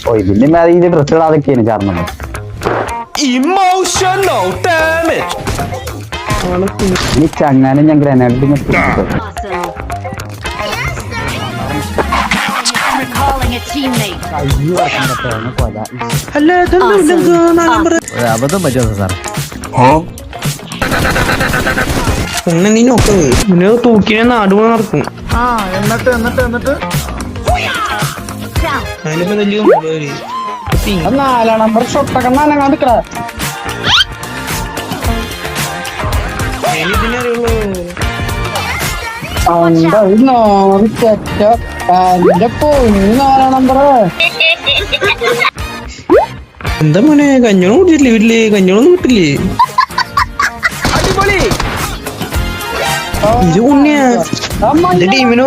ഓ ഇതിന്റെ മേലെ ഡ്രസ് ഇടാതൊക്കെയാണ് കാരണം. Emotional damage. ഈ ചങ്ങാനും ഞാൻ ഗ്രനേഡ് അബദ്ധം പറ്റുമോ സാർ? പിന്നെ നീ നോക്ക് പിന്നെ തൂക്കിനെ നാടുപോ നടക്കും. എന്നിട്ട് അതിനിപ്പോ വലിയ 4 നമ്പർ ഷൊട്ടൊക്കെ നനങ്ങാൻ നിക്കടാ. ഇതിനറിയുള്ളൂ. എന്താ മോനെ കഞ്ഞോളം കുടിച്ചില്ലേ വീട്ടില്? കഞ്ഞോളൊന്നും കിട്ടില്ലേ? ഇത് ഉണ്ണിയാ എന്റെ ടീമിന്